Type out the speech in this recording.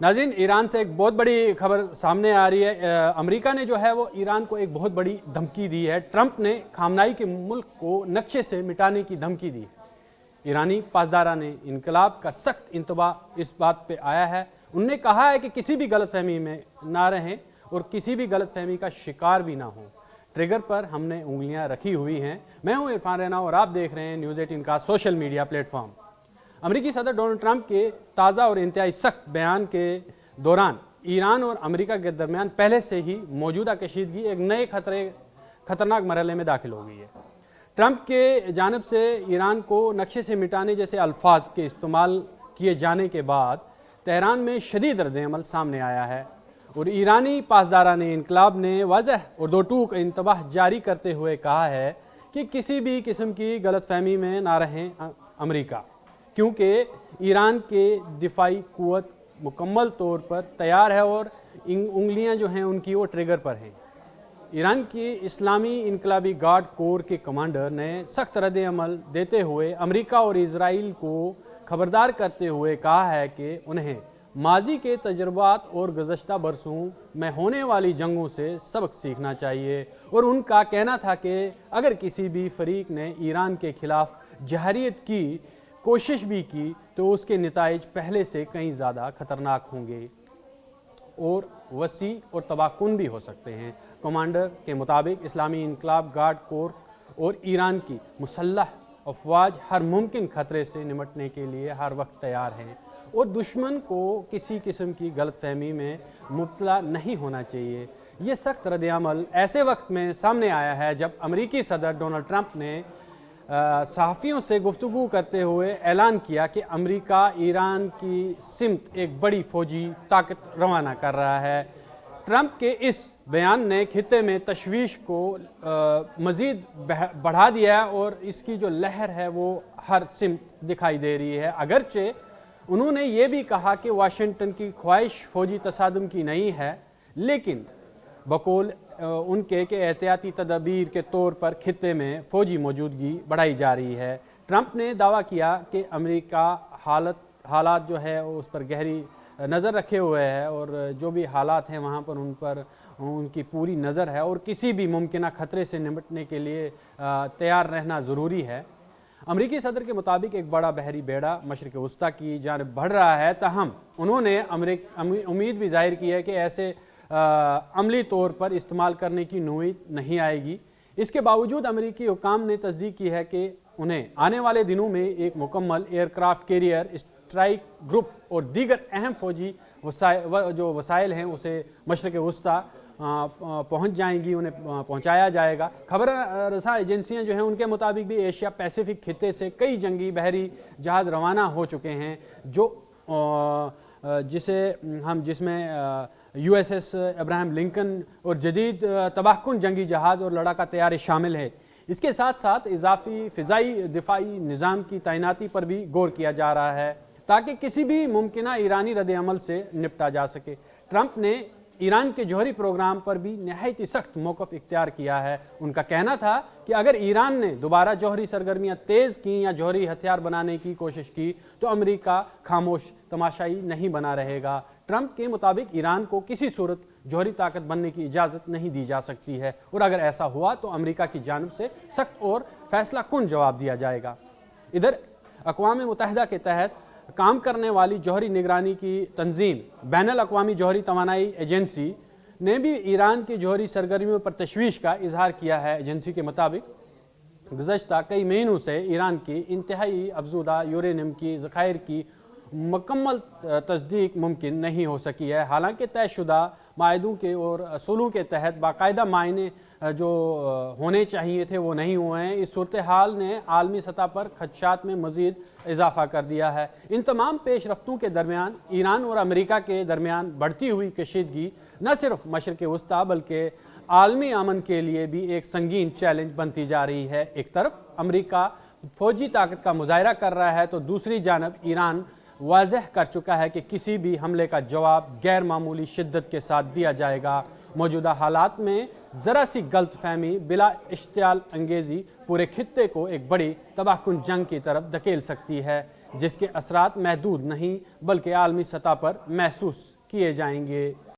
नाज़रीन, ईरान से एक बहुत बड़ी खबर सामने आ रही है। अमेरिका ने जो है वो ईरान को एक बहुत बड़ी धमकी दी है। ट्रंप ने खामनाई के मुल्क को नक्शे से मिटाने की धमकी दी। ईरानी पासदारा ने इनकलाब का सख्त इंतबाह इस बात पे आया है। उनने कहा है कि किसी भी गलतफहमी में ना रहें और किसी भी गलतफहमी का शिकार भी ना हो। ट्रिगर पर हमने उंगलियां रखी हुई हैं। मैं हूं इरफान रैना और आप देख रहे हैं न्यूज़ 18 का सोशल मीडिया प्लेटफॉर्म। अमेरिकी सदर डोनाल्ड ट्रंप के ताज़ा और इंतहाई सख्त बयान के दौरान ईरान और अमेरिका के दरमियान पहले से ही मौजूदा कशीदगी एक नए खतरनाक मरहले में दाखिल हो गई है। ट्रंप के जानिब से ईरान को नक्शे से मिटाने जैसे अल्फाज के इस्तेमाल किए जाने के बाद तेहरान में शदीद रद्द-ए-अमल सामने आया है और ईरानी पासदारा ने इनकलाब ने वाज़ह और दो टूक इंतबाह जारी करते हुए कहा है कि किसी भी किस्म की गलतफहमी में ना रहें अमेरिका, क्योंकि ईरान के दिफाई कुव्वत मुकम्मल तौर पर तैयार है और उंगलियां जो हैं उनकी वो ट्रिगर पर हैं। ईरान की इस्लामी इनकलाबी गार्ड कोर के कमांडर ने सख्त रद्द-ए-अमल देते हुए अमेरिका और इजराइल को खबरदार करते हुए कहा है कि उन्हें माजी के तजुर्बात और गुज़श्ता बरसों में होने वाली जंगों से सबक सीखना चाहिए। और उनका कहना था कि अगर किसी भी फरीक ने ईरान के खिलाफ जहरीत की कोशिश भी की तो उसके नताइज पहले से कहीं ज़्यादा खतरनाक होंगे और वसी और तबाहकुन भी हो सकते हैं। कमांडर के मुताबिक इस्लामी इनकलाब गार्ड कोर और ईरान की मुसल्लह अफवाज हर मुमकिन खतरे से निपटने के लिए हर वक्त तैयार हैं और दुश्मन को किसी किस्म की गलतफहमी में मुब्तला नहीं होना चाहिए। ये सख्त रद्द-ए-अमल ऐसे वक्त में सामने आया है जब अमेरिकी सदर डोनाल्ड ट्रंप ने सहाफ़ियों से गुफ्तगू करते हुए ऐलान किया कि अमेरिका ईरान की सिमत एक बड़ी फ़ौजी ताकत रवाना कर रहा है। ट्रंप के इस बयान ने खित्ते में तशवीश को मज़ीद बढ़ा दिया है और इसकी जो लहर है वो हर सिमत दिखाई दे रही है। अगरचे उन्होंने ये भी कहा कि वाशिंगटन की ख्वाहिश फ़ौजी तसादुम की नहीं है, लेकिन बकौल उनके के एहतियाती तदबीर के तौर पर खित्ते में फ़ौजी मौजूदगी बढ़ाई जा रही है। ट्रंप ने दावा किया कि अमेरिका हालात जो है उस पर गहरी नज़र रखे हुए है और जो भी हालात हैं वहाँ पर उन पर उनकी पूरी नज़र है और किसी भी मुमकिन खतरे से निपटने के लिए तैयार रहना ज़रूरी है। अमेरिकी सदर के मुताबिक एक बड़ा बहरी बेड़ा मशरिक़ वस्ता की जानिब बढ़ रहा है, ताहम उन्होंने उम्मीद भी जाहिर की है कि ऐसे अमली तौर पर इस्तेमाल करने की नौबत नहीं आएगी। इसके बावजूद अमेरिकी हुकाम ने तस्दीक की है कि उन्हें आने वाले दिनों में एक मुकम्मल एयरक्राफ्ट कैरियर स्ट्राइक ग्रुप और दीगर अहम फ़ौजी जो वसाइल हैं उसे मशरिक़ वस्ता पहुँच जाएंगी, उन्हें पहुँचाया जाएगा। खबर रसा एजेंसियाँ जो हैं उनके मुताबिक भी एशिया पैसिफिक खित्ते से कई जंगी बहरी जहाज़ रवाना हो चुके हैं जिसमें USS अब्राहम लिंकन और जदीद तबाहकुन जंगी जहाज़ और लड़ाका तैयारी शामिल है। इसके साथ साथ इजाफी फ़िज़ाई दिफाई निज़ाम की तैनाती पर भी गौर किया जा रहा है ताकि किसी भी मुमकिन ईरानी रद्द-ए-अमल से निपटा जा सके। ट्रंप ने ईरान के जौहरी प्रोग्राम पर भी नहायत सख्त मौक़िफ़ इख्तियार किया है। उनका कहना था कि अगर ईरान ने दोबारा जौहरी सरगर्मियाँ तेज़ की या जौहरी हथियार बनाने की कोशिश की तो अमेरिका खामोश तमाशाई नहीं बना रहेगा। ट्रंप के मुताबिक ईरान को किसी सूरत जौहरी ताकत बनने की इजाज़त नहीं दी जा सकती है और अगर ऐसा हुआ तो अमेरिका की जानिब से सख्त और फैसला कुन जवाब दिया जाएगा। इधर अक़वाम मुत्तहिदा के तहत काम करने वाली जौहरी निगरानी की तंजीम बैनुल-अक़वामी जौहरी तवानाई एजेंसी ने भी ईरान की जौहरी सरगर्मियों पर तशवीश का इजहार किया है। एजेंसी के मुताबिक गुज़श्ता कई महीनों से ईरान की इंतहाई अफज़ूदा यूरेनियम की ज़खायर की मुकम्मल तस्दीक मुमकिन नहीं हो सकी है। हालांकि तयशुदा मायदों के और असूलों के तहत बाकायदा मायने जो होने चाहिए थे वो नहीं हुए हैं। इस सूरत हाल ने आलमी सतह पर खदशात में मज़ीद इजाफ़ा कर दिया है। इन तमाम पेश रफ्तों के दरमियान ईरान और अमेरिका के दरमियान बढ़ती हुई कशीदगी न सिर्फ मशरिक़ वस्ता बल्कि आलमी अमन के लिए भी एक संगीन चैलेंज बनती जा रही है। एक तरफ अमेरिका फ़ौजी ताकत का मुज़ाहरा कर रहा है तो दूसरी जानब ईरान वाज़ह कर चुका है कि किसी भी हमले का जवाब गैर मामूली शिद्दत के साथ दिया जाएगा। मौजूदा हालात में ज़रा सी गलतफहमी बिला इश्तियाल अंगेज़ी पूरे खित्ते को एक बड़ी तबाहकुन जंग की तरफ धकेल सकती है। جس کے اثرات محدود نہیں بلکہ عالمی سطح پر محسوس کیے جائیں گے۔